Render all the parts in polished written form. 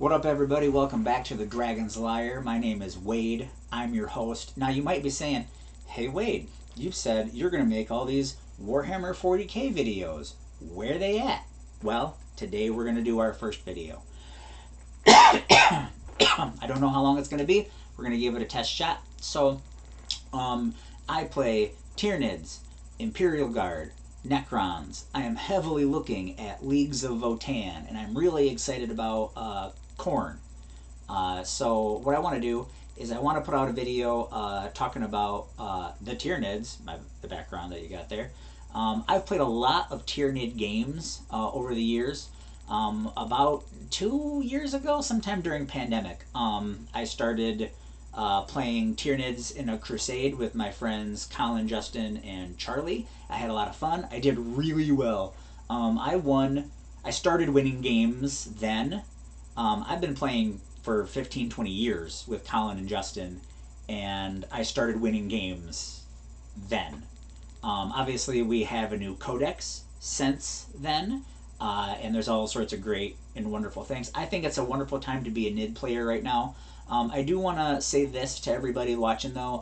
What up, everybody? Welcome back to the Dragon's Lair. My name is Wade. I'm your host. Now, you might be saying, hey, Wade, you've said you're going to make all these Warhammer 40k videos. Where are they at? Well, today we're going to do our first video. I don't know how long it's going to be. We're going to give it a test shot. So, I play Tyranids, Imperial Guard, Necrons. I am heavily looking at Leagues of Votann, and I'm really excited about Khorne. So what I want to do is I want to put out a video talking about the Tyranids, the background that you got there. I've played a lot of Tyranid games over the years. About 2 years ago, sometime during pandemic, I started playing Tyranids in a crusade with my friends Colin, Justin, and Charlie. I had a lot of fun. I did really well. I started winning games then. I've been playing for 15-20 years with Colin and Justin, and I started winning games then. Obviously, we have a new codex since then, and there's all sorts of great and wonderful things. I think it's a wonderful time to be a NID player right now. I do want to say this to everybody watching, though.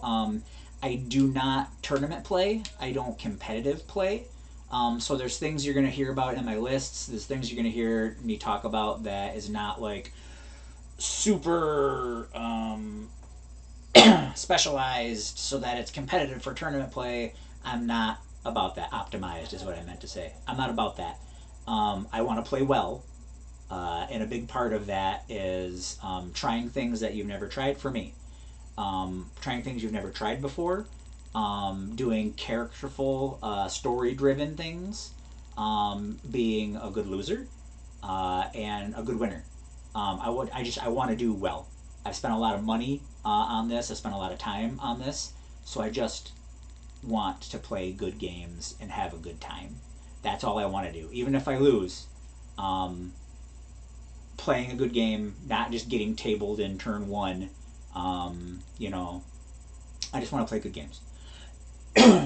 I do not tournament play. I don't competitive play. So there's things you're going to hear about in my lists. There's things you're going to hear me talk about that is not like super specialized so that it's competitive for tournament play. I'm not about that. Optimized is what I meant to say. I'm not about that. I want to play well. And a big part of that is trying things that you've never tried for me. Trying things you've never tried before. Doing characterful, story-driven things. Being a good loser. And a good winner. I want to do well. I've spent a lot of money on this. I've spent a lot of time on this. So I just want to play good games and have a good time. That's all I want to do. Even if I lose, playing a good game, not just getting tabled in turn one. I just want to play good games.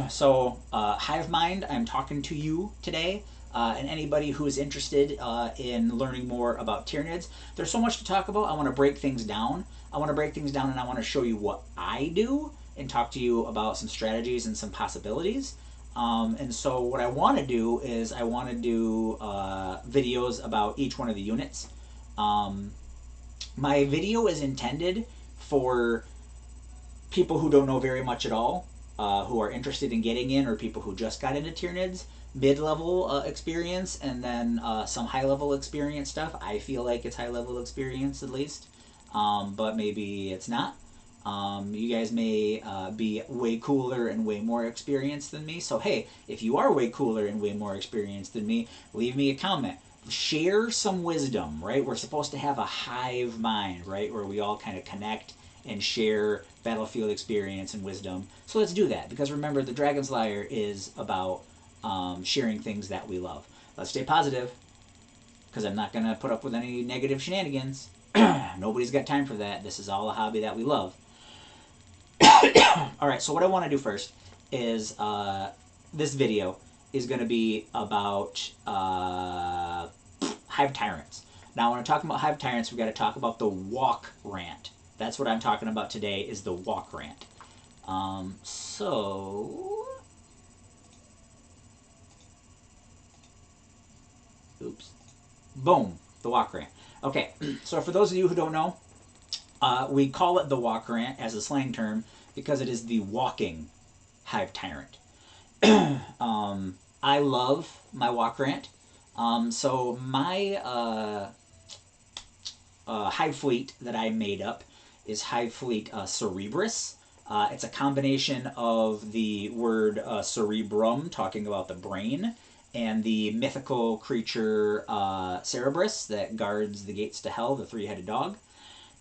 So, Hive Mind, I'm talking to you today, and anybody who is interested in learning more about Tyranids. There's so much to talk about. I want to break things down. And I want to show you what I do and talk to you about some strategies and some possibilities. And so what I want to do is I want to do videos about each one of the units. My video is intended for people who don't know very much at all, who are interested in getting in, or people who just got into Tyranids, mid-level experience, and then some high-level experience stuff. I feel like it's high-level experience, at least, but maybe it's not. You guys may be way cooler and way more experienced than me, so hey, if you are way cooler and way more experienced than me, leave me a comment. Share some wisdom, right? We're supposed to have a hive mind, right, where we all kind of connect and share battlefield experience and wisdom. So let's do that, because remember, the Dragon's Lair is about sharing things that we love. Let's stay positive, because I'm not going to put up with any negative shenanigans. Nobody's got time for that. This is all a hobby that we love. Alright, so what I want to do first is this video is going to be about Hive Tyrants. Now, when I'm talking about Hive Tyrants, we've got to talk about the walk rant. That's what I'm talking about today, is the walk rant. Oops. Boom. The walk rant. Okay, so for those of you who don't know, we call it the walk rant as a slang term because it is the walking Hive Tyrant. I love my walk rant. So my Hive Fleet that I made up is Hive Fleet Cerebrus. It's a combination of the word cerebrum, talking about the brain, and the mythical creature Cerebrus that guards the gates to hell, the three-headed dog.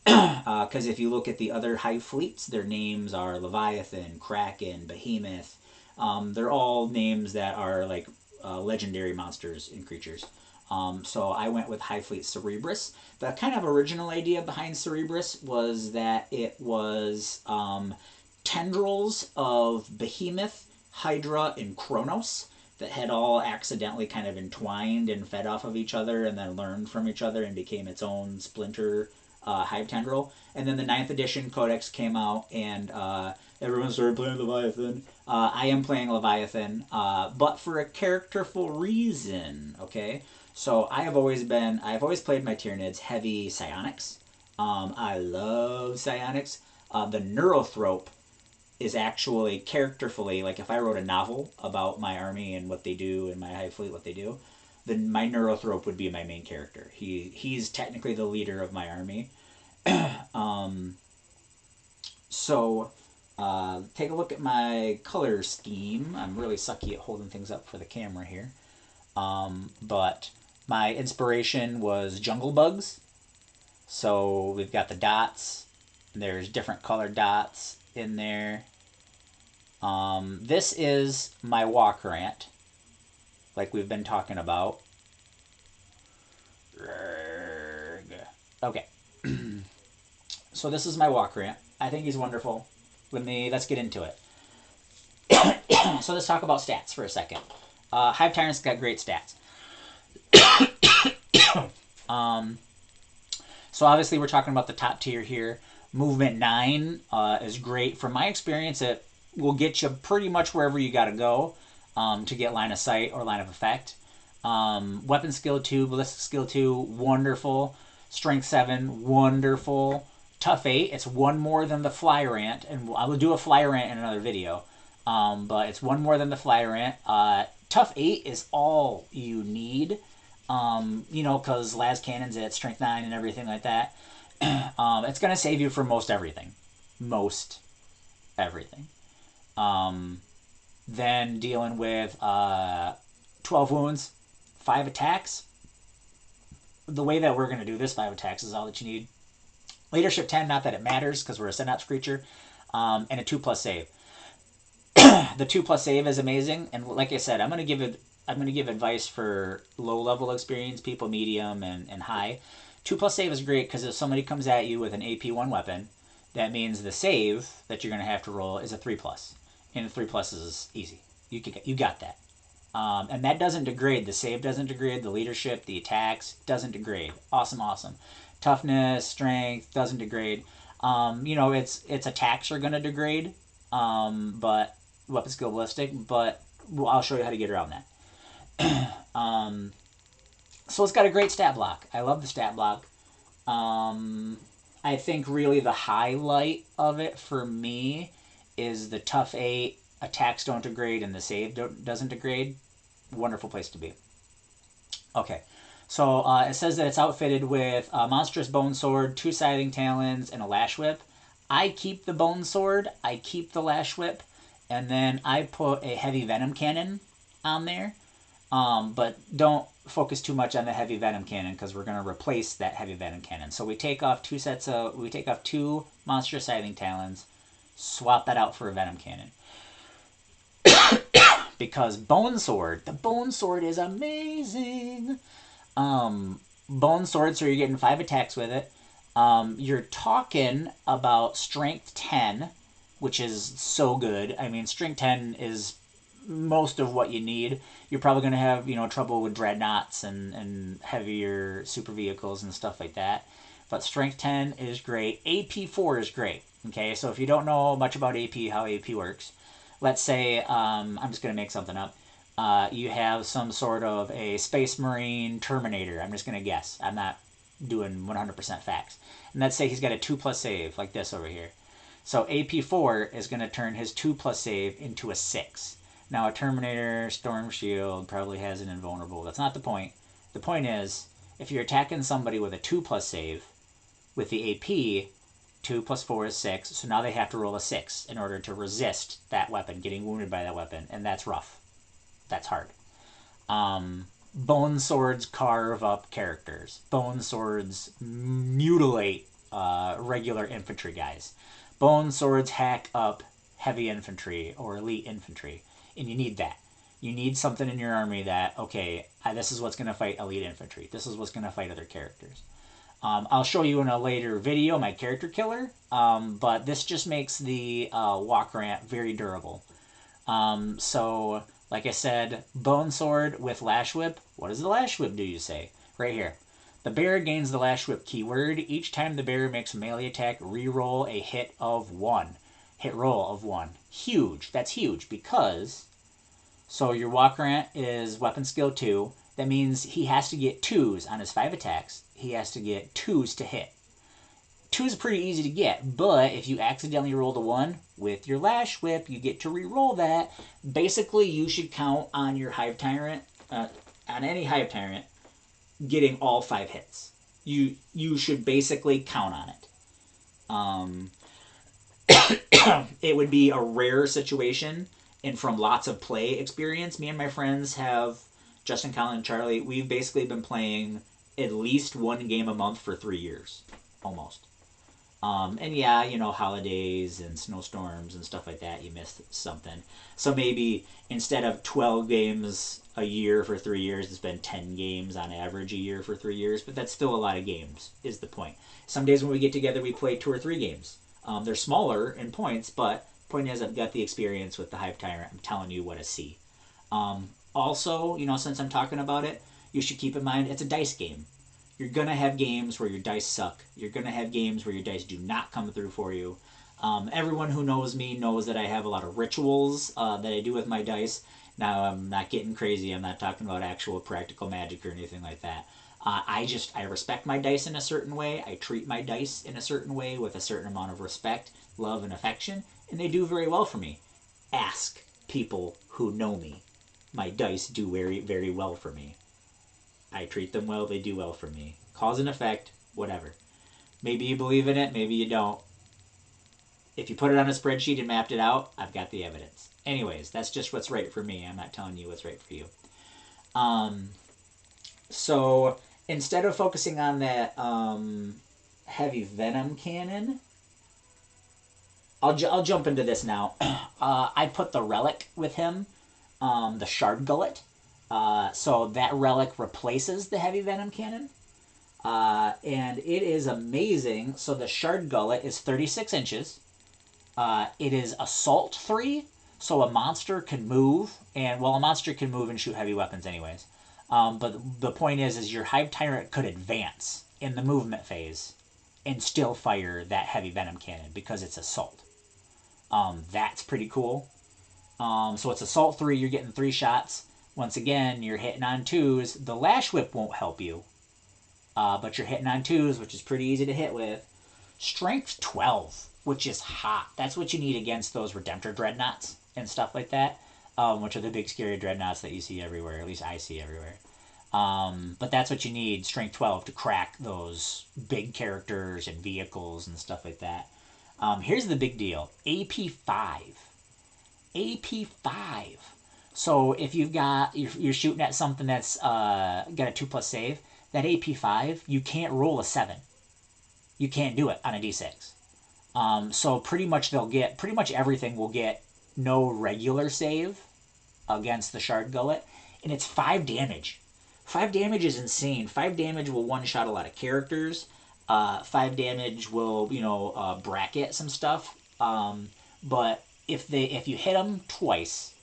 Because if you look at the other Hive Fleets, their names are Leviathan, Kraken, Behemoth. They're all names that are like legendary monsters and creatures. So I went with Hive Fleet Cerebrus. The kind of original idea behind Cerebrus was that it was tendrils of Behemoth, Hydra, and Kronos that had all accidentally kind of entwined and fed off of each other and then learned from each other and became its own splinter hive tendril. And then the 9th edition codex came out, and everyone started playing Leviathan. I am playing Leviathan, but for a characterful reason, okay? So I've always played my Tyranids heavy psionics. I love psionics. The Neurothrope is actually characterfully, like if I wrote a novel about my army and what they do and my Hive Fleet, what they do, then my Neurothrope would be my main character. He's technically the leader of my army. Take a look at my color scheme. I'm really sucky at holding things up for the camera here. But my inspiration was jungle bugs. So we've got the dots. There's different colored dots in there. This is my walk rant, like we've been talking about. Okay. So this is my walk rant. I think he's wonderful. Let's get into it. So let's talk about stats for a second. Hive Tyrant's got great stats. So obviously we're talking about the top tier here. Movement 9 is great. From my experience, it will get you pretty much wherever you got to go to get line of sight or line of effect. Weapon skill 2, ballistic skill 2, wonderful. Strength 7, wonderful. Tough 8, it's one more than the fly rant, and I will do a fly rant in another video. But it's one more than the fly rant. Tough 8 is all you need. Because las cannons at strength 9 and everything like that. It's going to save you from most everything. Most everything. Then dealing with 12 wounds, 5 attacks. The way that we're going to do this 5 attacks is all that you need. Leadership 10, not that it matters because we're a synapse creature. And a 2+ save. The 2+ save is amazing. And like I said, I'm going to give advice for low-level experience, people medium and high. 2+ save is great because if somebody comes at you with an AP1 weapon, that means the save that you're going to have to roll is a 3+. And a 3+ is easy. You got that. And that doesn't degrade. The save doesn't degrade. The leadership, the attacks doesn't degrade. Awesome, awesome. Toughness, strength doesn't degrade. Its attacks are going to degrade, but weapon skill ballistic. But I'll show you how to get around that. So it's got a great stat block. I love the stat block. I think really the highlight of it for me is the tough 8, attacks don't degrade, and the save doesn't degrade. Wonderful place to be. Okay, so it says that it's outfitted with a monstrous bone sword, 2 scything talons, and a lash whip. I keep the bone sword, I keep the lash whip, and then I put a heavy venom cannon on there. But don't focus too much on the heavy venom cannon because we're going to replace that heavy venom cannon. So we take off 2 monstrous scything talons, swap that out for a venom cannon. Because the bone sword is amazing. Bone sword, so you're getting 5 attacks with it. You're talking about strength 10, which is so good. I mean, strength 10 is most of what you need. You're probably going to have, trouble with dreadnoughts and heavier super vehicles and stuff like that. But strength 10 is great. AP 4 is great. Okay, so if you don't know much about AP, how AP works, let's say, I'm just going to make something up. You have some sort of a Space Marine Terminator. I'm just going to guess. I'm not doing 100% facts. And let's say he's got a 2+ save, like this over here. So AP 4 is going to turn his 2+ save into a 6. Now, a Terminator Storm Shield probably has an invulnerable. That's not the point. The point is, if you're attacking somebody with a 2+ save, with the AP, 2 + 4 is 6, so now they have to roll a 6 in order to resist that weapon, getting wounded by that weapon, and that's rough. That's hard. Bone swords carve up characters. Bone swords mutilate regular infantry guys. Bone swords hack up heavy infantry or elite infantry. And you need that. You need something in your army that, okay, this is what's going to fight elite infantry. This is what's going to fight other characters. I'll show you in a later video my character killer, but this just makes the walk rant very durable. So Like I said, Bone Sword with Lash Whip. What does the Lash Whip do, you say? Right here. The bearer gains the Lash Whip keyword. Each time the bearer makes a melee attack, re-roll a hit of 1. Hit roll of 1. Huge. That's huge because... So your Walk Rant is weapon skill 2. That means he has to get 2s on his 5 attacks. He has to get 2s to hit. 2 is pretty easy to get, but if you accidentally rolled a 1 with your Lash Whip, you get to re-roll that. Basically, you should count on your Hive Tyrant, on any Hive Tyrant, getting all 5 hits. You should basically count on it. It would be a rare situation, and from lots of play experience, me and my friends have, Justin, Colin, and Charlie, we've basically been playing at least 1 game a month for 3 years, almost. And yeah, you know, holidays and snowstorms and stuff like that, you missed something. So maybe instead of 12 games a year for 3 years, it's been 10 games on average a year for 3 years, but that's still a lot of games, is the point. Some days when we get together, we play 2 or 3 games. They're smaller in points, but point is I've got the experience with the Hive Tyrant. I'm telling you what I see. Also, you know, since I'm talking about it, you should keep in mind it's a dice game. You're going to have games where your dice suck. You're going to have games where your dice do not come through for you. Everyone who knows me knows that I have a lot of rituals that I do with my dice. Now, I'm not getting crazy. I'm not talking about actual practical magic or anything like that. I respect my dice in a certain way. I treat my dice in a certain way with a certain amount of respect, love, and affection, and they do very well for me. Ask people who know me. My dice do very, very well for me. I treat them well, they do well for me. Cause and effect, whatever. Maybe you believe in it, maybe you don't. If you put it on a spreadsheet and mapped it out, I've got the evidence. Anyways, that's just what's right for me. I'm not telling you what's right for you. So instead of focusing on that heavy venom cannon, I'll jump into this now. I put the relic with him, the shard gullet. So that relic replaces the heavy venom cannon. And it is amazing. So the shard gullet is 36 inches. It is assault 3. So a monster can move. And, well, a monster can move and shoot heavy weapons anyways. But the point is your Hive Tyrant could advance in the movement phase and still fire that heavy venom cannon because it's assault. That's pretty cool. So it's assault 3. You're getting 3 shots. Once again, you're hitting on 2s. The Lash Whip won't help you. But you're hitting on 2s, which is pretty easy to hit with. Strength 12, which is hot. That's what you need against those Redemptor Dreadnoughts and stuff like that, which are the big scary Dreadnoughts that you see everywhere. At least I see everywhere. But that's what you need, Strength 12, to crack those big characters and vehicles and stuff like that. Here's the big deal. AP 5. AP 5. So if you're shooting at something that's got a 2+ save, that AP 5, you can't roll a 7. You can't do it on a D6. So pretty much everything will get no regular save against the shard gullet, and it's 5 damage. 5 damage is insane. 5 damage will one-shot a lot of characters. 5 damage will, bracket some stuff. But if you hit them twice,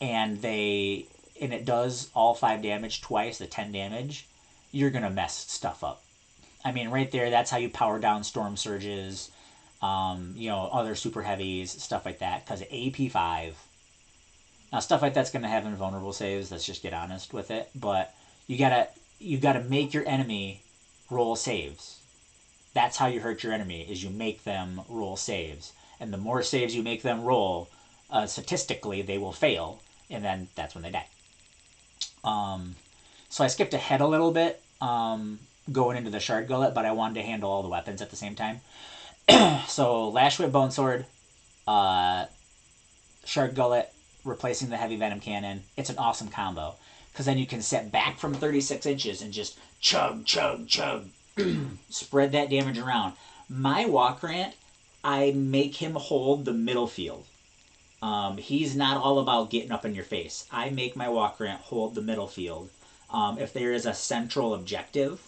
and it does all 5 damage twice, the 10 damage, you're gonna mess stuff up. I mean, right there, that's how you power down storm surges, other super heavies, stuff like that. Because AP 5. Now, stuff like that's gonna have invulnerable saves. Let's just get honest with it. But you gotta make your enemy roll saves. That's how you hurt your enemy, is you make them roll saves. And the more saves you make them roll, statistically, they will fail. And then that's when they die. So I skipped ahead a little bit going into the shard gullet, but I wanted to handle all the weapons at the same time. So Lash Whip, Bone Sword, shard gullet, replacing the heavy venom cannon. It's an awesome combo. Because then you can set back from 36 inches and just chug, chug, chug. Spread that damage around. My Walk Rant, I make him hold the middle field. He's not all about getting up in your face. I make my Walk Rant hold the middle field. If there is a central objective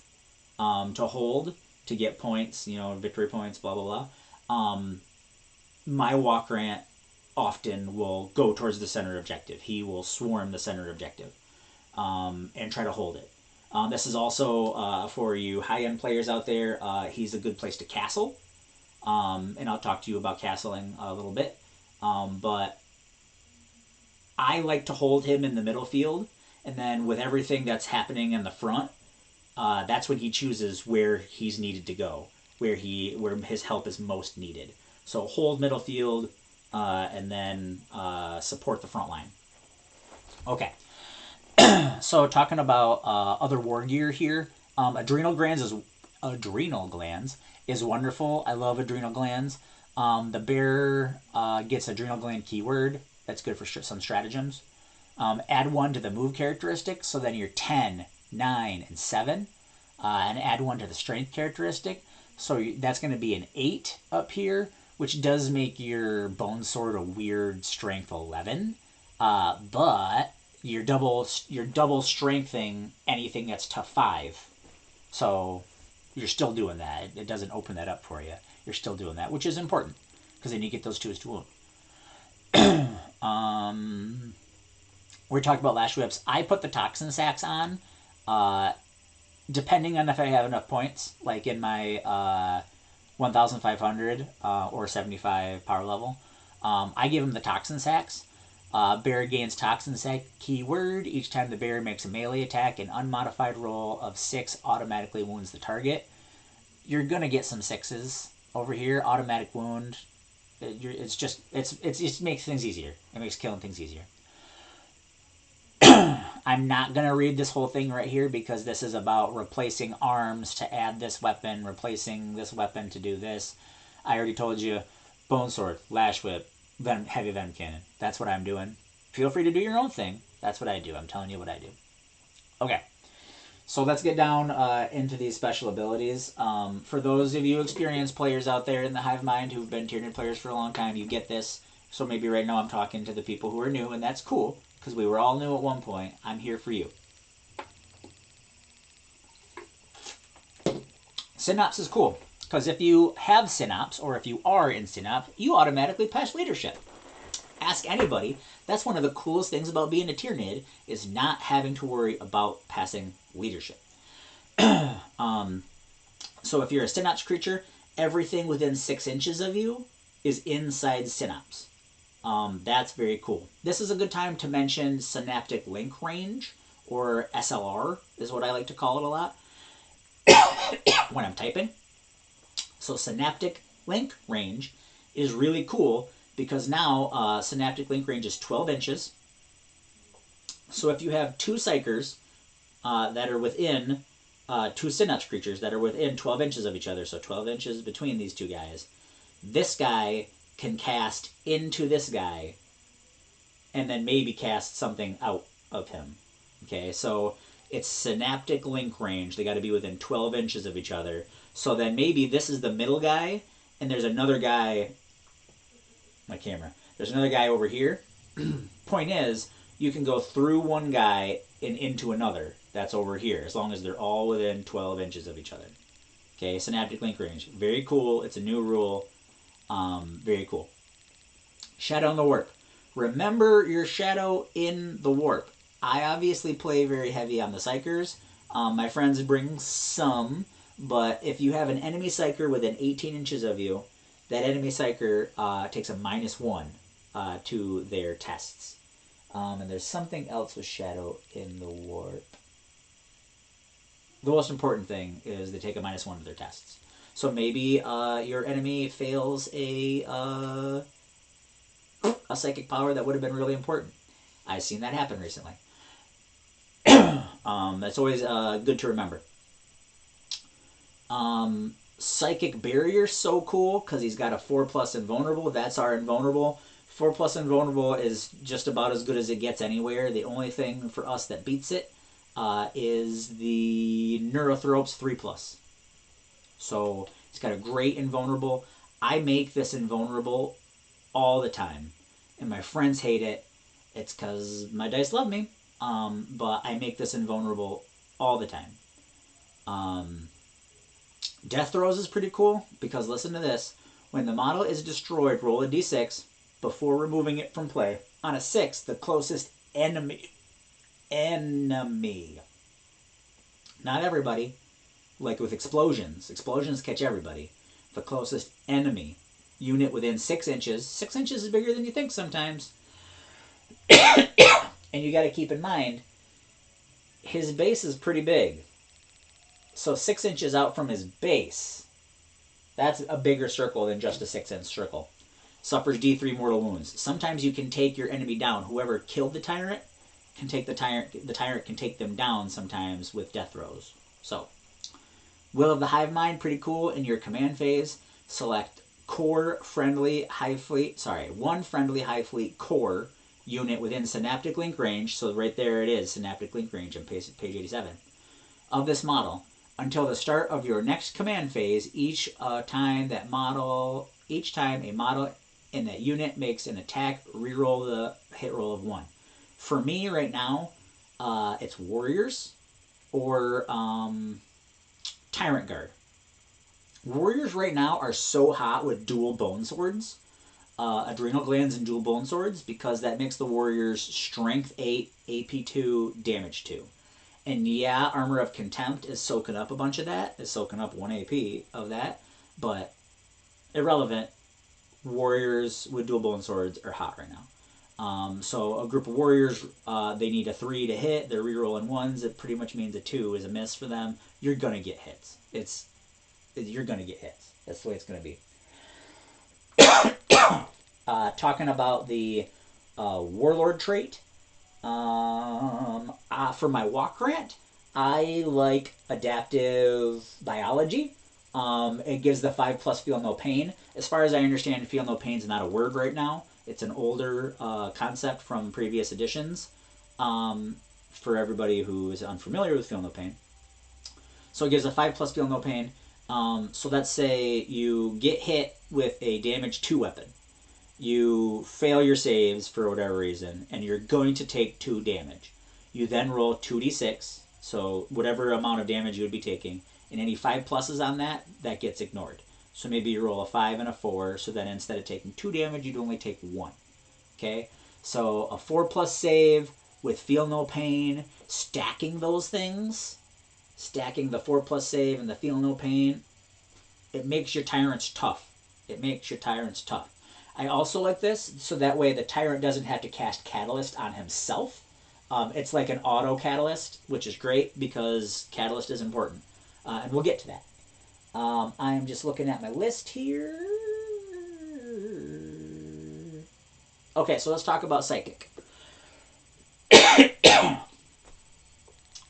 to hold, to get points, victory points, blah, blah, blah, my Walk Rant often will go towards the center objective. He will swarm the center objective and try to hold it. This is also for you high-end players out there. He's a good place to castle, and I'll talk to you about castling a little bit. But I like to hold him in the middle field, and then with everything that's happening in the front, that's when he chooses where he's needed to go, where his help is most needed. So hold middle field, and then support the front line. Okay. So talking about other war gear here, adrenal glands is wonderful. I love adrenal glands. The bear gets adrenal gland keyword. That's good for some stratagems. Add 1 to the move characteristic, so then you're 10, 9, and 7. And add 1 to the strength characteristic, so that's going to be an 8 up here, which does make your bone sword a weird strength 11. But you're double strengthening anything that's tough 5. So you're still doing that. It doesn't open that up for you. You're still doing that, which is important, because then you get those 2s to wound. We're talking about lash whips. I put the toxin sacks on, depending on if I have enough points, like in my 1,500 or 75 power level. I give him the toxin sacks. Bear gains toxin sack keyword. Each time the bear makes a melee attack, an unmodified roll of 6 automatically wounds the target. You're gonna get some 6s over here. Automatic wound. It just makes things easier. It makes killing things easier. I'm not going to read this whole thing right here because this is about replacing arms to add this weapon, replacing this weapon to do this. I already told you, bone sword, lash whip, heavy venom cannon. That's what I'm doing. Feel free to do your own thing. That's what I do. I'm telling you what I do. Okay, so let's get down into these special abilities. For those of you experienced players out there in the Hive Mind who've been Tyranid players for a long time, you get this. So maybe right now I'm talking to the people who are new, and that's cool, because we were all new at one point. I'm here for you. Synops is cool, because if you have Synops, or if you are in Synop, you automatically pass leadership. Ask anybody. That's one of the coolest things about being a Tyranid, is not having to worry about passing leadership. So if you're a Synops creature, everything within 6 inches of you is inside Synops. That's very cool. This is a good time to mention Synaptic Link Range, or SLR is what I like to call it a lot when I'm typing. So Synaptic Link Range is really cool because now Synaptic Link Range is 12 inches. So if you have 2 Psykers that are within 2 Synops creatures that are within 12 inches of each other, so 12 inches between these 2 guys, this guy can cast into this guy and then maybe cast something out of him. Okay, so it's Synaptic Link Range. They got to be within 12 inches of each other. So then maybe this is the middle guy, and there's another guy... My camera. There's another guy over here. Point is, you can go through one guy and into another. That's over here, as long as they're all within 12 inches of each other. Okay, Synaptic Link Range. Very cool. It's a new rule. Very cool. Shadow in the Warp. Remember your shadow in the warp. I obviously play very heavy on the Psykers. My friends bring some, but if you have an enemy Psyker within 18 inches of you, that enemy Psyker takes a -1 to their tests. And there's something else with shadow in the warp. The most important thing is they take a -1 to their tests. So maybe your enemy fails a psychic power that would have been really important. I've seen that happen recently. That's always good to remember. Psychic Barrier is so cool because he's got a 4+ invulnerable. That's our invulnerable. 4+ invulnerable is just about as good as it gets anywhere. The only thing for us that beats it is the Neurothropes 3+. So he's got a great invulnerable. I make this invulnerable all the time, and my friends hate it. It's because my dice love me, but I make this invulnerable all the time. Death Throes is pretty cool because listen to this. When the model is destroyed, roll a d6. before removing it from play. On a 6, the closest enemy, not everybody, like with explosions catch everybody. The closest enemy unit within 6 inches, 6 inches is bigger than you think sometimes. And you got to keep in mind, his base is pretty big. So 6 inches out from his base, that's a bigger circle than just a 6-inch circle. Suffers D3 mortal wounds. Sometimes you can take your enemy down. Whoever killed the tyrant can take the tyrant. The tyrant can take them down sometimes with death throws. So, Will of the Hive Mind, pretty cool. In your command phase, select core friendly Hive Fleet. Sorry, one friendly Hive Fleet core unit within synaptic link range. So right there it is, synaptic link range on page 87 of this model. Until the start of your next command phase, each time a model in that unit makes an attack, reroll the hit roll of 1. For me right now, it's Warriors or Tyrant Guard. Warriors right now are so hot with dual bone swords, adrenal glands and dual bone swords, because that makes the Warriors strength 8, AP 2, damage 2. And yeah, Armor of Contempt is soaking up a bunch of that. It's soaking up 1 AP of that. But irrelevant. Warriors with dual bone swords are hot right now. So a group of warriors, they need a 3 to hit. They're rerolling 1s. It pretty much means a 2 is a miss for them. You're going to get hits. You're going to get hits. That's the way it's going to be. Talking about the warlord trait. For my walk grant, I like adaptive biology. It gives the 5+ feel no pain. As far as I understand, feel no pain is not a word right now. It's an older concept from previous editions. For everybody who is unfamiliar with feel no pain, so it gives a 5+ feel no pain. So let's say you get hit with a damage 2 weapon. You fail your saves for whatever reason, and you're going to take 2 damage. You then roll 2d6, so whatever amount of damage you would be taking, and any 5+ on that gets ignored. So maybe you roll a 5 and a 4, so then instead of taking 2 damage, you'd only take 1. Okay? So a 4+ save with feel no pain, stacking those things, stacking the 4+ save and the feel no pain, it makes your tyrants tough. It makes your tyrants tough. I also like this, so that way the tyrant doesn't have to cast Catalyst on himself. It's like an auto Catalyst, which is great because Catalyst is important. And we'll get to that. I'm just looking at my list here. Okay, so let's talk about Psychic.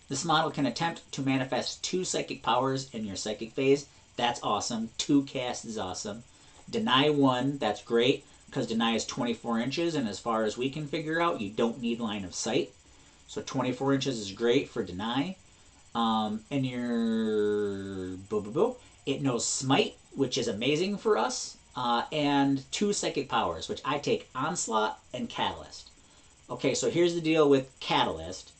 This model can attempt to manifest 2 psychic powers in your Psychic phase. That's awesome. 2 casts is awesome. Deny 1, that's great, because deny is 24 inches, and as far as we can figure out, you don't need line of sight. So 24 inches is great for deny. And your it knows Smite, which is amazing for us, and 2 psychic powers, which I take Onslaught and Catalyst. Okay, so here's the deal with Catalyst.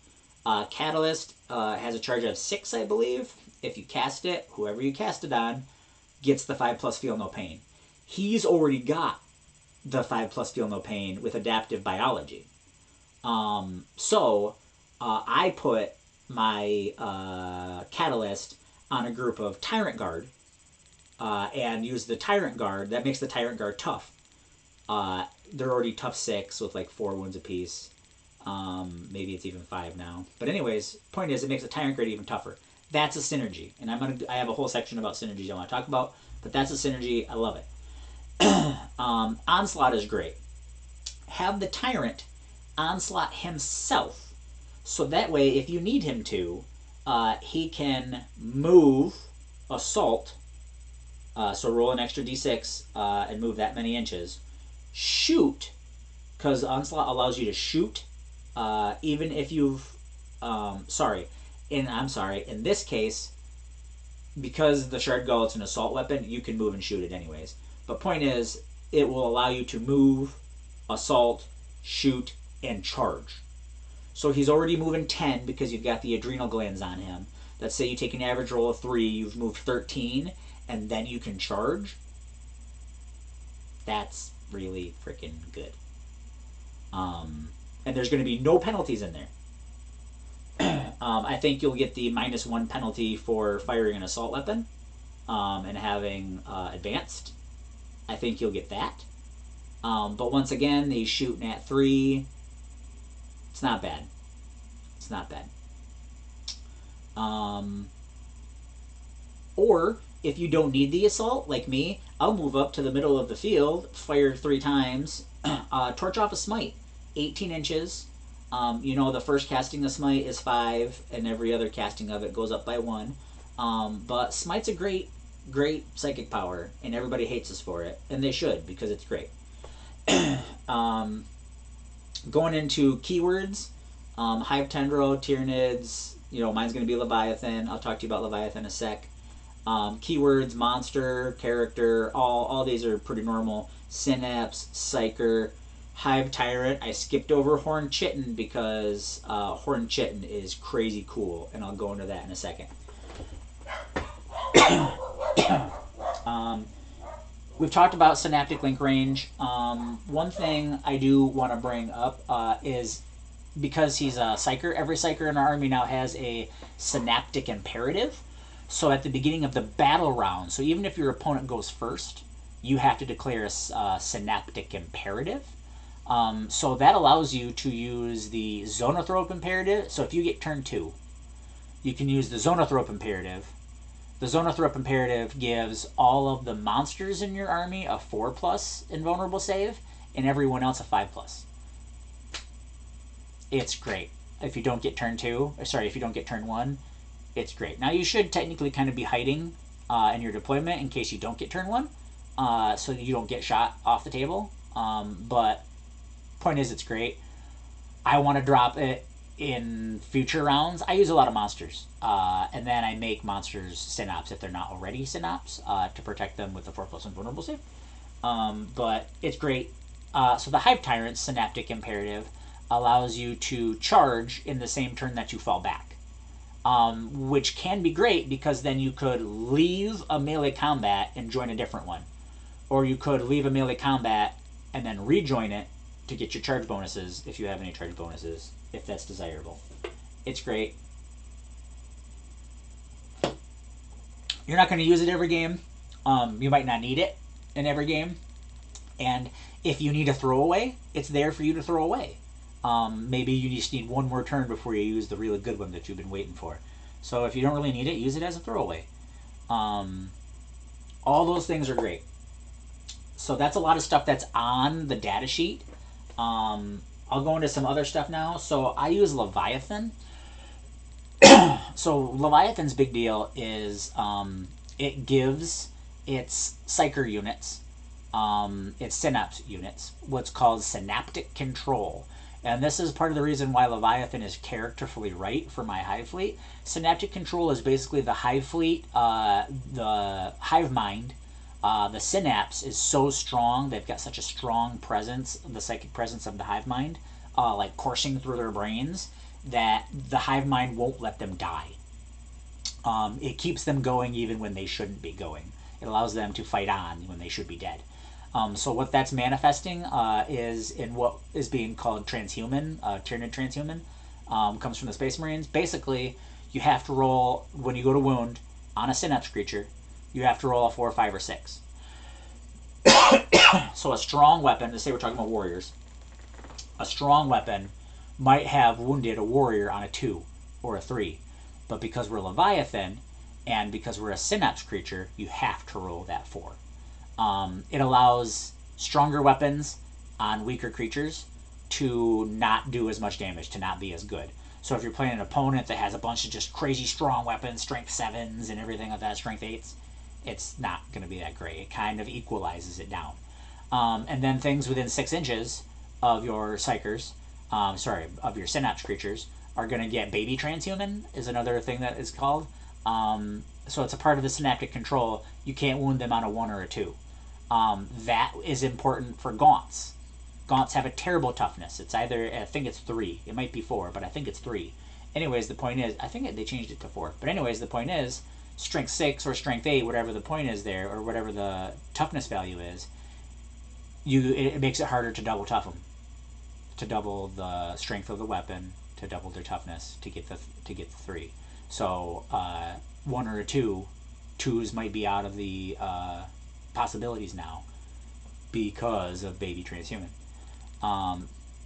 Catalyst has a charge of 6, I believe. If you cast it, whoever you cast it on gets the 5+ feel no pain. He's already got the 5+ feel no pain with adaptive biology. So I put my Catalyst on a group of Tyrant Guard and use the Tyrant Guard. That makes the Tyrant Guard tough. They're already tough 6 with like 4 wounds apiece. Maybe it's even 5 now. But anyways, point is, it makes the Tyrant Guard even tougher. That's a synergy, and I have a whole section about synergies I want to talk about. But that's a synergy. I love it. Onslaught is great. Have the Tyrant onslaught himself, so that way, if you need him to, he can move, assault. So roll an extra d6 and move that many inches. Shoot, because onslaught allows you to shoot, even if you've. In this case, because the Shard Gullet's an assault weapon, you can move and shoot it anyways. But point is, it will allow you to move, assault, shoot, and charge. So he's already moving 10 because you've got the adrenal glands on him. Let's say you take an average roll of 3, you've moved 13, and then you can charge. That's really freaking good. And there's going to be no penalties in there. I think you'll get the -1 penalty for firing an assault weapon and having advanced. I think you'll get that. But once again, he's shooting at 3. It's not bad. It's not bad. Or if you don't need the assault, like me, I'll move up to the middle of the field, fire 3 times, torch off a smite, 18 inches. You know, the first casting of smite is 5, and every other casting of it goes up by 1. But smite's a great psychic power, and everybody hates us for it, and they should, because it's great. Going into keywords, Hive Tendril, Tyranids, you know, mine's going to be Leviathan. I'll talk to you about Leviathan in a sec. Keywords, monster, character, all these are pretty normal. Synapse, Psyker, Hive Tyrant. I skipped over Horn Chitin because Horn Chitin is crazy cool, and I'll go into that in a second. We've talked about synaptic link range. One thing I do want to bring up is because he's a Psyker, every Psyker in our army now has a synaptic imperative. So at the beginning of the battle round, so even if your opponent goes first, you have to declare a synaptic imperative. So that allows you to use the Zonothrope imperative. So if you get turn 2, you can use the Zonothrope imperative. The Zonothrope imperative gives all of the monsters in your army a 4+ invulnerable save, and everyone else a 5+. It's great. If you don't get turn 2, sorry, if you don't get turn 1, it's great. Now you should technically kind of be hiding in your deployment in case you don't get turn 1, so that you don't get shot off the table. But point is, it's great. I want to drop it in future rounds. I use a lot of monsters, and then I make monsters Synapse if they're not already Synapse to protect them with the 4+ invulnerable save. But it's great. So the Hive Tyrant Synaptic Imperative allows you to charge in the same turn that you fall back, which can be great because then you could leave a melee combat and join a different one, or you could leave a melee combat and then rejoin it to get your charge bonuses if you have any charge bonuses, if that's desirable. It's great. You're not going to use it every game. You might not need it in every game. And if you need a throwaway, it's there for you to throw away. Maybe you just need one more turn before you use the really good one that you've been waiting for. So if you don't really need it, use it as a throwaway. All those things are great. So that's a lot of stuff that's on the data sheet. I'll go into some other stuff now. So I use Leviathan. So Leviathan's big deal is it gives its Psyker units, its Synapse units, what's called synaptic control. And this is part of the reason why Leviathan is characterfully right for my Hive Fleet. Synaptic control is basically the Hive Fleet, the Hive Mind. The Synapse is so strong, they've got such a strong presence, the psychic presence of the Hive Mind, like coursing through their brains, that the Hive Mind won't let them die. It keeps them going even when they shouldn't be going. It allows them to fight on when they should be dead. So what that's manifesting is in what is being called transhuman, Tyranid transhuman, comes from the Space Marines. Basically, you have to roll, when you go to wound on a Synapse creature, you have to roll a 4, 5, or 6. So a strong weapon, let's say we're talking about warriors, a strong weapon might have wounded a warrior on a 2 or a 3. But because we're Leviathan, and because we're a Synapse creature, you have to roll that 4. It allows stronger weapons on weaker creatures to not do as much damage, to not be as good. So if you're playing an opponent that has a bunch of just crazy strong weapons, strength 7s and everything like that, strength 8s, it's not going to be that great. It kind of equalizes it down. And then things within 6 inches of your Psykers, of your Synapse creatures, are going to get baby transhuman, is another thing that is called. So it's a part of the synaptic control. You can't wound them on a 1 or a 2. That is important for Gaunts. Gaunts have a terrible toughness. It's either, I think it's 3. It might be 4, but I think it's 3. Anyways, the point is, I think they changed it to 4. But anyways, the point is, strength 6 or strength 8, whatever the point is there, or whatever the toughness value is, it makes it harder to double tough them, to double the strength of the weapon, to double their toughness to get the 3. So 1 or a 2, 2s might be out of the possibilities now because of baby transhuman.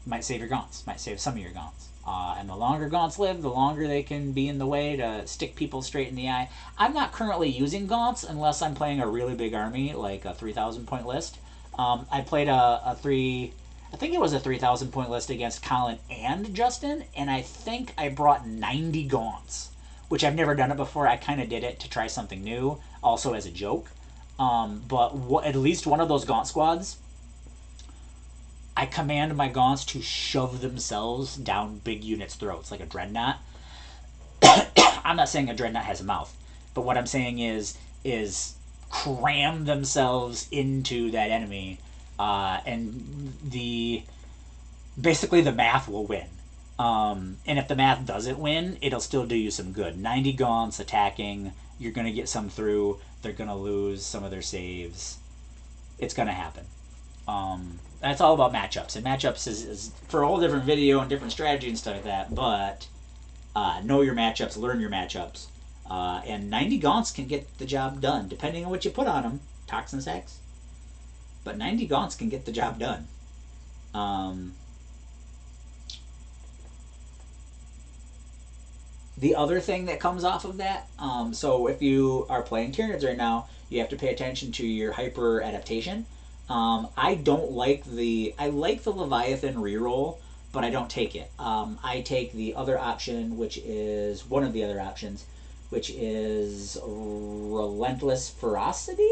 Might save your gaunts, might save some of your gaunts. And the longer gaunts live, the longer they can be in the way to stick people straight in the eye. I'm not currently using gaunts unless I'm playing a really big army, like a 3,000 point list. I played I think it was a 3,000 point list against Colin and Justin, and I think I brought 90 gaunts, which I've never done it before. I kind of did it to try something new, also as a joke. But at least one of those gaunt squads, I command my gaunts to shove themselves down big units' throats like a dreadnought. I'm not saying a dreadnought has a mouth, but what I'm saying is cram themselves into that enemy, and basically the math will win. And if the math doesn't win, it'll still do you some good. 90 gaunts attacking, you're going to get some through, they're going to lose some of their saves. It's going to happen. That's all about matchups, and matchups is for a whole different video and different strategy and stuff like that, but know your matchups, learn your matchups, and 90 gaunts can get the job done, depending on what you put on them, toxin sacks, but 90 gaunts can get the job done. The other thing that comes off of that, so if you are playing Tyranids right now, you have to pay attention to your hyper adaptation. I like the Leviathan reroll, but I don't take it. I take the other option, which is one of the other options, which is Relentless Ferocity?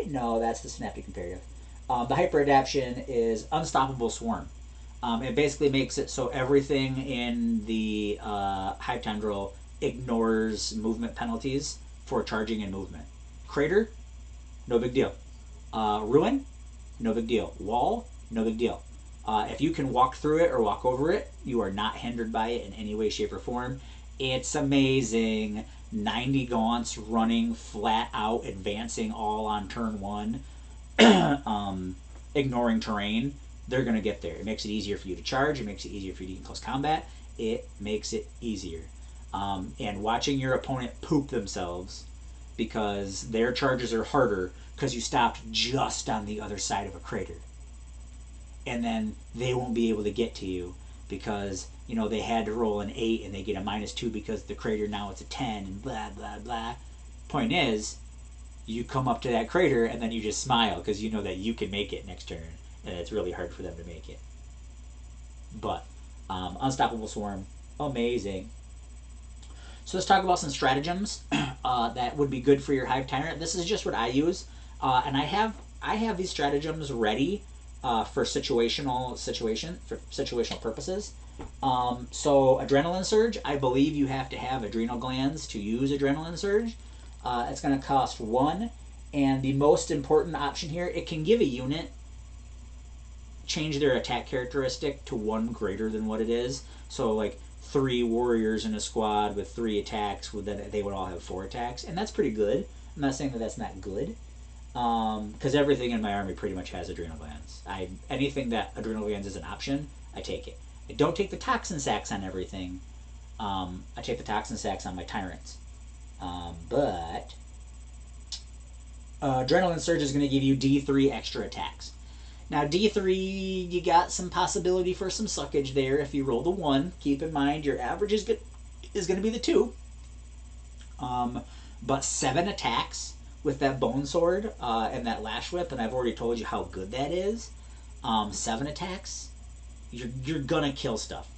No, that's the Synaptic Imperative. The hyper adaptation is Unstoppable Swarm. It basically makes it so everything in the Hive Tendril ignores movement penalties for charging and movement. Crater, no big deal. Ruin, no big deal. Wall, no big deal. If you can walk through it or walk over it, you are not hindered by it in any way, shape, or form. It's amazing. 90 gaunts running flat out, advancing all on turn 1, ignoring terrain. They're going to get there. It makes it easier for you to charge. It makes it easier for you to get in close combat. It makes it easier. And watching your opponent poop themselves because their charges are harder because you stopped just on the other side of a crater. And then they won't be able to get to you because, they had to roll an 8 and they get a -2 because the crater now it's a 10 and blah, blah, blah. Point is, you come up to that crater and then you just smile because you know that you can make it next turn. And it's really hard for them to make it. But Unstoppable Swarm, amazing. So let's talk about some stratagems that would be good for your Hive Tyrant. This is just what I use, and I have these stratagems ready for situational purposes. So Adrenaline Surge, I believe you have to have adrenal glands to use Adrenaline Surge. It's going to cost 1, and the most important option here, it can give a unit change their attack characteristic to 1 greater than what it is. So like 3 warriors in a squad with 3 attacks, then they would all have 4 attacks, and that's pretty good. I'm not saying that that's not good, because everything in my army pretty much has adrenal glands. Anything that adrenal glands is an option, I take it. I don't take the toxin sacks on everything. I take the toxin sacks on my tyrants, but Adrenaline Surge is going to give you D3 extra attacks. Now, D3, you got some possibility for some suckage there if you roll the 1. Keep in mind, your average is going to be the 2. But 7 attacks with that Bone Sword and that Lash Whip, and I've already told you how good that is. 7 attacks, you're going to kill stuff.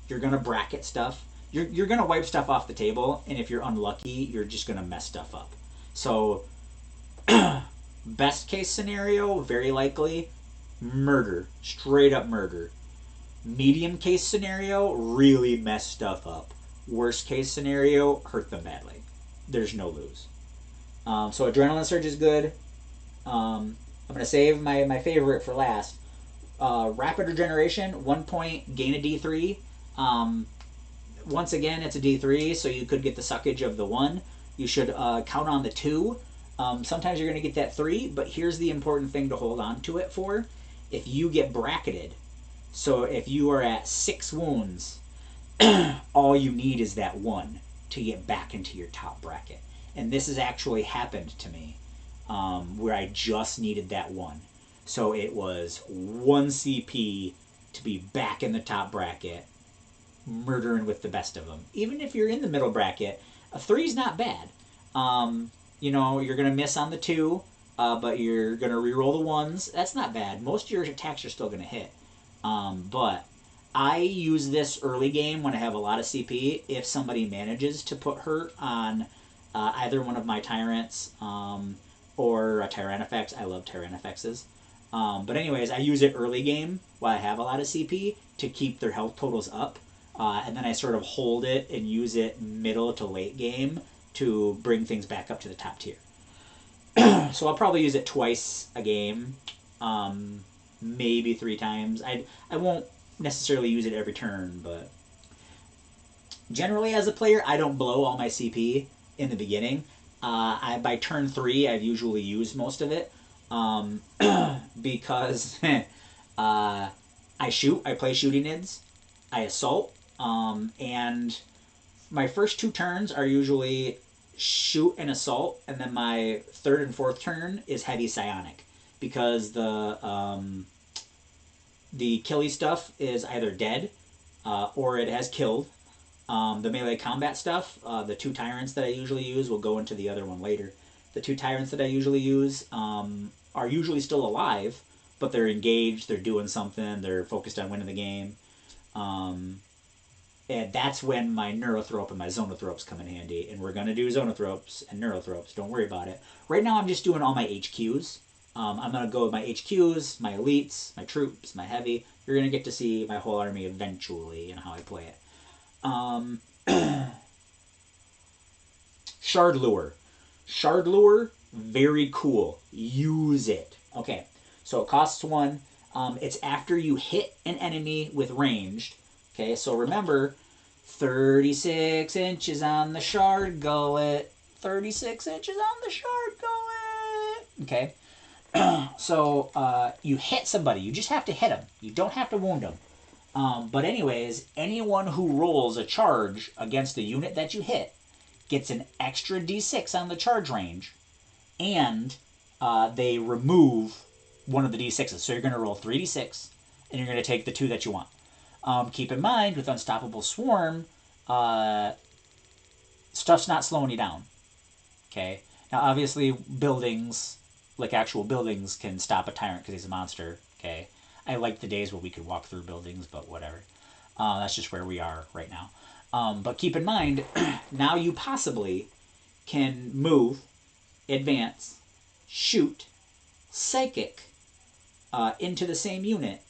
You're going to bracket stuff. You're going to wipe stuff off the table, and if you're unlucky, you're just going to mess stuff up. So, best case scenario, very likely, murder. Straight up murder. Medium case scenario, really mess stuff up. Worst case scenario, hurt them badly. There's no lose. So Adrenaline Surge is good. I'm going to save my favorite for last. Rapid Regeneration, 1 point, gain a D3. Once again, it's a D3, so you could get the suckage of the 1. You should count on the 2. Sometimes you're going to get that 3, but here's the important thing to hold on to it for. if you get bracketed, so if you are at 6 wounds, all you need is that 1 to get back into your top bracket. And this has actually happened to me, where I just needed that 1. So it was 1 CP to be back in the top bracket, murdering with the best of them. Even if you're in the middle bracket, a 3 is not bad. You know, you're going to miss on the 2, but you're going to reroll the 1s. That's not bad. Most of your attacks are still going to hit. But I use this early game when I have a lot of CP. If somebody manages to put hurt on either one of my Tyrants or a Tyrannifex, I love Tyrannifexes. But anyways, I use it early game while I have a lot of CP to keep their health totals up. And then I sort of hold it and use it middle to late game to bring things back up to the top tier. So I'll probably use it twice a game, maybe 3 times. I won't necessarily use it every turn, but generally as a player, I don't blow all my CP in the beginning. By turn 3, I've usually used most of it, because I play shooting-ids, I assault, and my first 2 turns are usually shoot and assault, and then my 3rd and 4th turn is heavy psionic, because the killy stuff is either dead or it has killed. The melee combat stuff, the 2 tyrants that I usually use, will go into the other one later. The 2 tyrants that I usually use are usually still alive, but they're engaged, they're doing something, they're focused on winning the game. And that's when my Neurothrope and my Zonothropes come in handy. And we're going to do Zonothropes and Neurothropes. Don't worry about it. Right now I'm just doing all my HQs. I'm going to go with my HQs, my elites, my troops, my heavy. You're going to get to see my whole army eventually and how I play it. Shard Lure. Shard Lure, very cool. Use it. Okay, so it costs 1. It's after you hit an enemy with ranged. Okay, so remember, 36 inches on the shard gullet. 36 inches on the shard gullet. Okay, so you hit somebody. You just have to hit them. You don't have to wound them. But anyways, anyone who rolls a charge against the unit that you hit gets an extra d6 on the charge range, and they remove one of the d6s. So you're going to roll 3d6, and you're going to take the 2 that you want. Keep in mind, with Unstoppable Swarm, stuff's not slowing you down. Okay? Now, obviously, buildings, like actual buildings, can stop a tyrant because he's a monster. Okay? I like the days where we could walk through buildings, but whatever. That's just where we are right now. But keep in mind, now you possibly can move, advance, shoot, psychic into the same unit,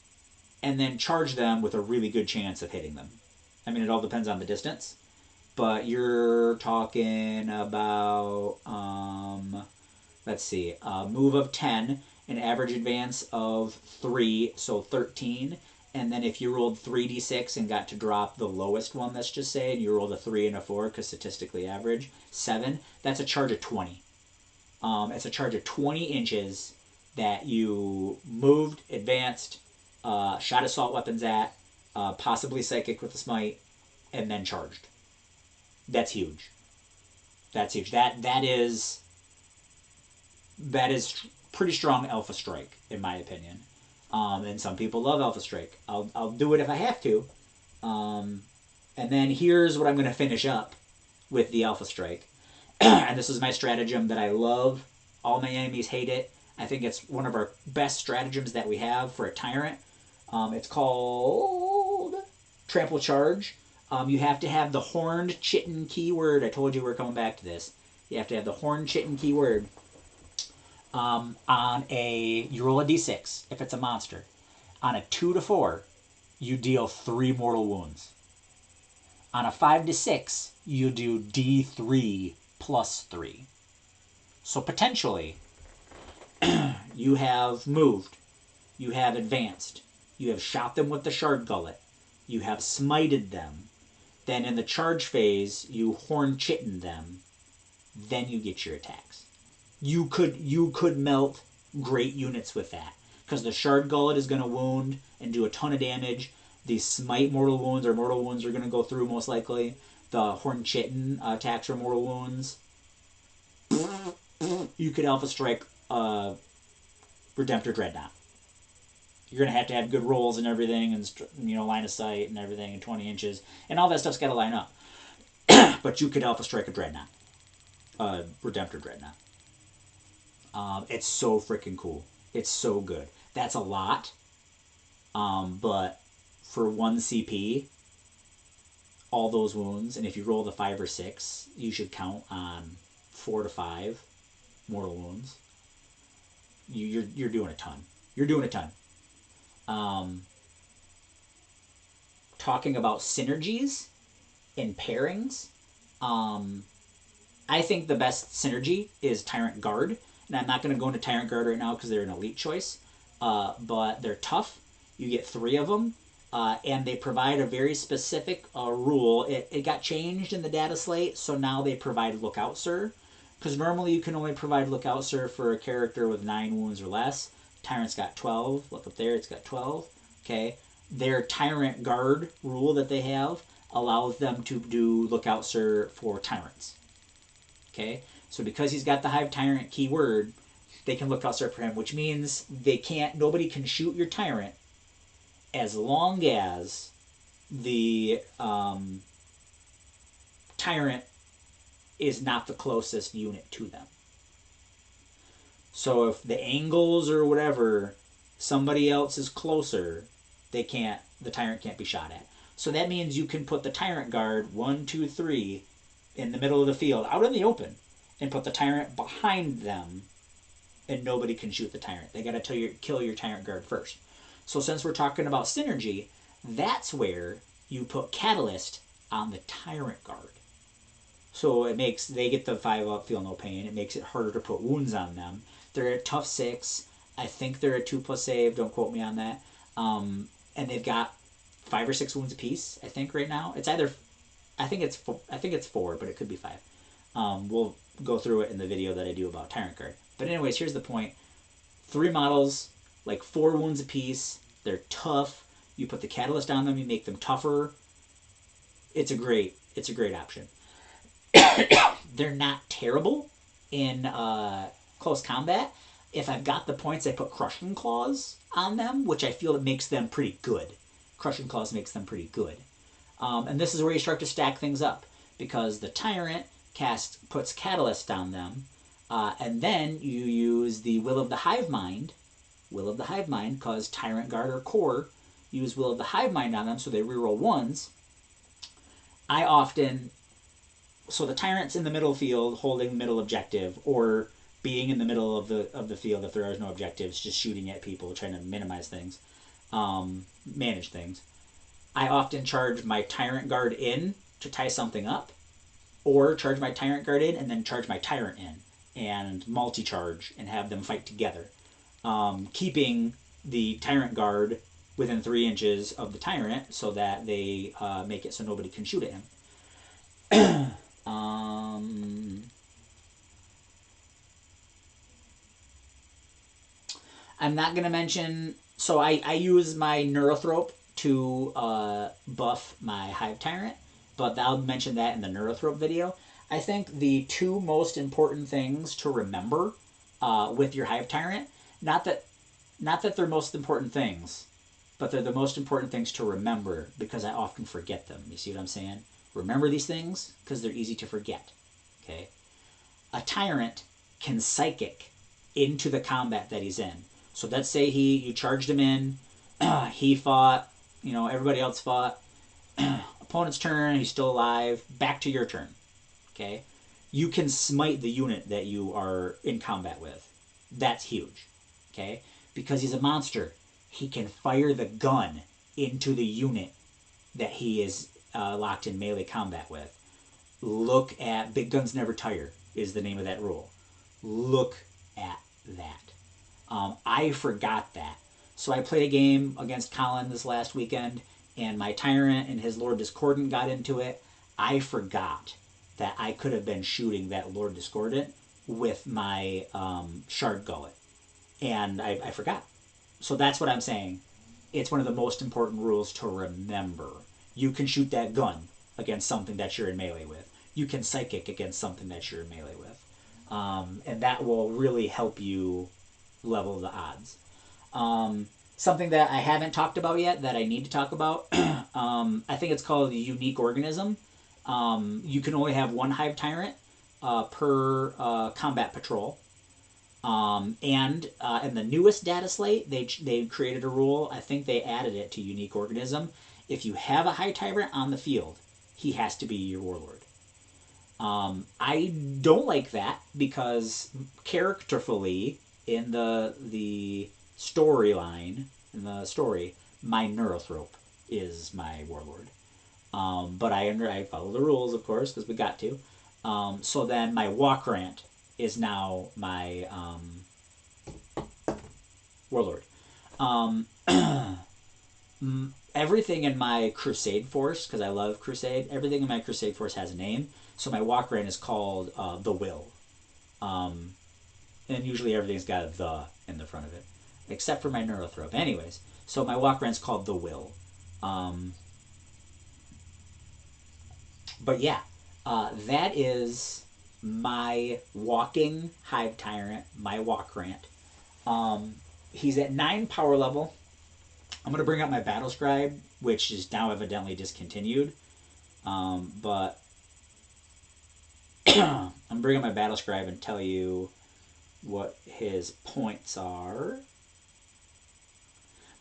and then charge them with a really good chance of hitting them. I mean, it all depends on the distance, but you're talking about, let's see, a move of 10, an average advance of 3, so 13, and then if you rolled 3d6 and got to drop the lowest one, let's just say, and you rolled a 3 and a 4, because statistically average, 7, that's a charge of 20. It's a charge of 20 inches that you moved, advanced, shot assault weapons at, possibly psychic with a smite, and then charged. That's huge. That's huge. That is pretty strong Alpha Strike, in my opinion. And some people love Alpha Strike. I'll do it if I have to. And then here's what I'm going to finish up with the Alpha Strike. And this is my stratagem that I love. All my enemies hate it. I think it's one of our best stratagems that we have for a Tyrant. It's called Trample Charge. You have to have the Horned Chitin keyword. I told you we're coming back to this. You have to have the Horned Chitin keyword on you roll a d6 if it's a monster. On a 2 to 4, you deal 3 mortal wounds. On a 5 to 6, you do d3 plus 3. So potentially, you have moved, you have advanced, you have shot them with the shard gullet, you have smited them, then in the charge phase, you horn chitin them, then you get your attacks. You could melt great units with that. because the Shard Gullet is going to wound and do a ton of damage. The Smite mortal wounds or mortal wounds are going to go through most likely. The Horn Chitin attacks are mortal wounds. You could Alpha Strike Redemptor Dreadnought. You're going to have good rolls and everything, and line of sight and everything, and 20 inches, and all that stuff's got to line up. But you could Alpha Strike a Dreadnought, Redemptor Dreadnought. It's so freaking cool. It's so good. That's a lot, but for 1 CP, all those wounds, and if you roll the 5 or 6, you should count on 4 to 5 mortal wounds. You're doing a ton. You're doing a ton. Talking about synergies and pairings, I think the best synergy is Tyrant Guard. And I'm not going to go into Tyrant Guard right now because they're an elite choice, but they're tough. You get 3 of them, and they provide a very specific rule. It got changed in the data slate, so now they provide Lookout Sir. Because normally you can only provide Lookout Sir for a character with 9 wounds or less. Tyrant's got 12. Look up there, it's got 12. Okay. Their Tyrant Guard rule that they have allows them to do Lookout Sir for Tyrants. Okay. So because he's got the Hive Tyrant keyword, they can Lookout Sir for him, which means nobody can shoot your Tyrant as long as the Tyrant is not the closest unit to them. So if the angles or whatever, somebody else is closer, the Tyrant can't be shot at. So that means you can put the Tyrant Guard 1, 2, 3 in the middle of the field, out in the open, and put the Tyrant behind them, and nobody can shoot the Tyrant. They got to kill your Tyrant Guard first. So since we're talking about synergy, that's where you put Catalyst on the Tyrant Guard. So they get the 5 up, feel no pain. It makes it harder to put wounds on them. They're a tough 6. I think they're a 2+ save. Don't quote me on that. And they've got 5 or 6 wounds apiece, I think, right now. It's either, I think it's 4, but it could be 5. We'll go through it in the video that I do about Tyrant Guard. But anyways, here's the point. 3 models, like 4 wounds apiece. They're tough. You put the Catalyst on them, you make them tougher. It's a great option. They're not terrible in close combat. If I've got the points, I put Crushing Claws on them, which I feel it makes them pretty good. Crushing Claws makes them pretty good. And this is where you start to stack things up, because the Tyrant puts Catalyst on them, and then you use the Will of the Hive Mind, because Tyrant Guard or Core use Will of the Hive Mind on them, so they reroll 1s. So the Tyrant's in the middle field holding the middle objective, or being in the middle of the field if there are no objectives, just shooting at people, trying to minimize things, manage things. I often charge my Tyrant Guard in to tie something up, or charge my Tyrant Guard in and then charge my Tyrant in, and multi-charge and have them fight together. Keeping the Tyrant Guard within 3 inches of the Tyrant so that they make it so nobody can shoot at him. I'm not going to mention... So I use my Neurothrope to buff my Hive Tyrant, but I'll mention that in the Neurothrope video. I think the 2 most important things to remember with your Hive Tyrant, not that they're most important things, but they're the most important things to remember because I often forget them. You see what I'm saying? Remember these things because they're easy to forget. Okay? A Tyrant can Psychic into the combat that he's in. So let's say you charged him in, he fought, everybody else fought, opponent's turn, he's still alive, back to your turn. Okay? You can smite the unit that you are in combat with. That's huge. Okay? Because he's a monster, he can fire the gun into the unit that he is locked in melee combat with. Look at Big Guns Never Tire is the name of that rule. Look at that. I forgot that. So I played a game against Colin this last weekend, and my Tyrant and his Lord Discordant got into it. I forgot that I could have been shooting that Lord Discordant with my Shard Gullet. And I forgot. So that's what I'm saying. It's one of the most important rules to remember. You can shoot that gun against something that you're in melee with. You can psychic against something that you're in melee with. And that will really help you level the odds. Something that I haven't talked about yet that I need to talk about, I think it's called the unique organism. You can only have one Hive Tyrant per combat patrol. And in the newest data slate, they created a rule. I think they added it to unique organism. If you have a Hive Tyrant on the field, he has to be your warlord. I don't like that because characterfully in the storyline, in the story, my Neurothrope is my warlord. But I follow the rules, of course, because we got to. So then my Walk Rant is now my warlord. Everything in my Crusade force, because I love Crusade, everything in my Crusade force has a name. So my Walk Rant is called the Will. And usually everything's got a the in the front of it, except for my Neurothrope. Anyways, so my Walk Rant's called the Will. But yeah, that is my walking Hive Tyrant, my Walk Rant. He's at 9 power level. I'm going to bring up my Battle Scribe, which is now evidently discontinued. But I'm going to bring up my Battle Scribe and tell you what his points are.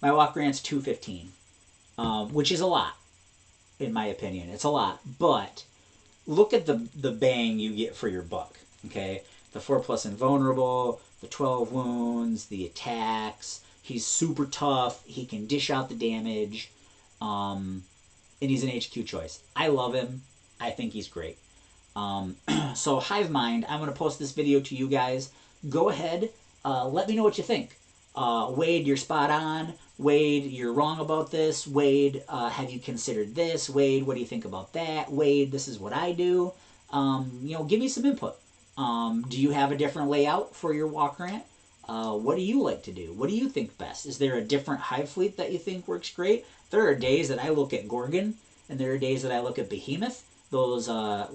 My Walk Rant's 215, which is a lot, in my opinion. It's a lot, but look at the bang you get for your buck, okay? The 4+ invulnerable, the 12 wounds, the attacks. He's super tough. He can dish out the damage. And he's an HQ choice. I love him. I think he's great. So Hive Mind, I'm going to post this video to you guys. Go ahead. Let me know what you think. Wade, you're spot on. Wade, you're wrong about this. Wade, have you considered this? Wade, what do you think about that? Wade, this is what I do. Give me some input. Do you have a different layout for your Walk Rant? What do you like to do? What do you think best? Is there a different Hive fleet that you think works great? There are days that I look at Gorgon, and there are days that I look at Behemoth. Those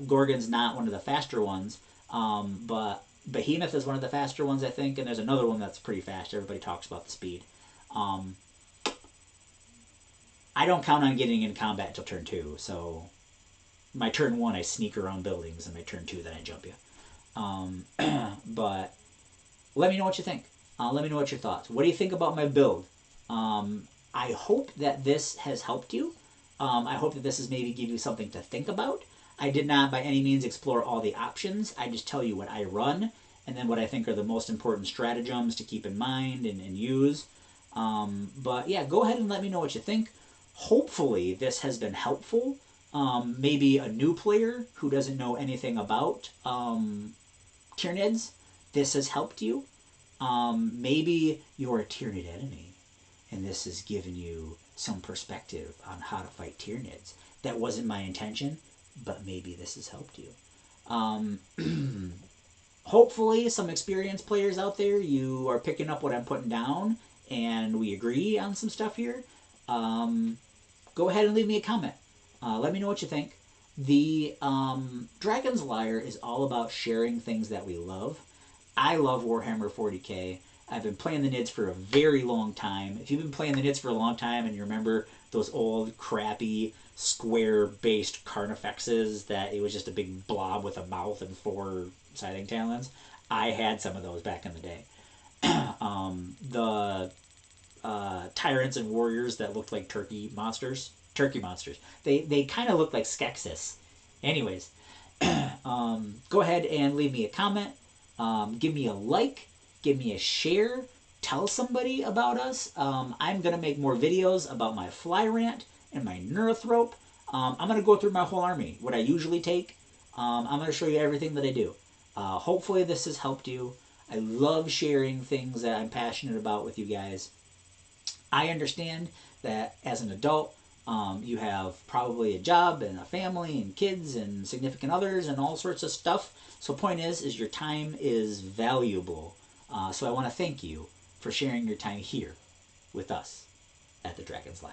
Gorgon's not one of the faster ones, but Behemoth is one of the faster ones, I think, and there's another one that's pretty fast. Everybody talks about the speed. I don't count on getting in combat until turn 2, so my turn 1 I sneak around buildings, and my turn 2 then I jump you. But let me know what you think. Let me know what your thoughts. What do you think about my build? I hope that this has helped you. I hope that this has maybe give you something to think about. I did not by any means explore all the options. I just tell you what I run and then what I think are the most important stratagems to keep in mind and use. But yeah, go ahead and let me know what you think. Hopefully this has been helpful. Maybe a new player who doesn't know anything about Tyranids, this has helped you. Maybe you're a Tyranid enemy and this has given you some perspective on how to fight Tyranids. That wasn't my intention, but maybe this has helped you. Hopefully some experienced players out there, you are picking up what I'm putting down and we agree on some stuff here. Go ahead and leave me a comment. Let me know what you think. The Dragon's Lair is all about sharing things that we love. I love Warhammer 40k. I've been playing the NIDS for a very long time. If you've been playing the NIDS for a long time and you remember those old crappy square-based Carnifexes that it was just a big blob with a mouth and 4 scything talons, I had some of those back in the day. The tyrants and warriors that looked like turkey monsters. They kind of look like Skeksis. Anyways, go ahead and leave me a comment. Give me a like. Give me a share. Tell somebody about us. I'm going to make more videos about my Fly Rant and my Neurothrope. I'm going to go through my whole army, what I usually take. I'm going to show you everything that I do. Hopefully this has helped you. I love sharing things that I'm passionate about with you guys. I understand that as an adult, you have probably a job and a family and kids and significant others and all sorts of stuff. So point is your time is valuable. So I want to thank you for sharing your time here with us at the Dragon's Lair.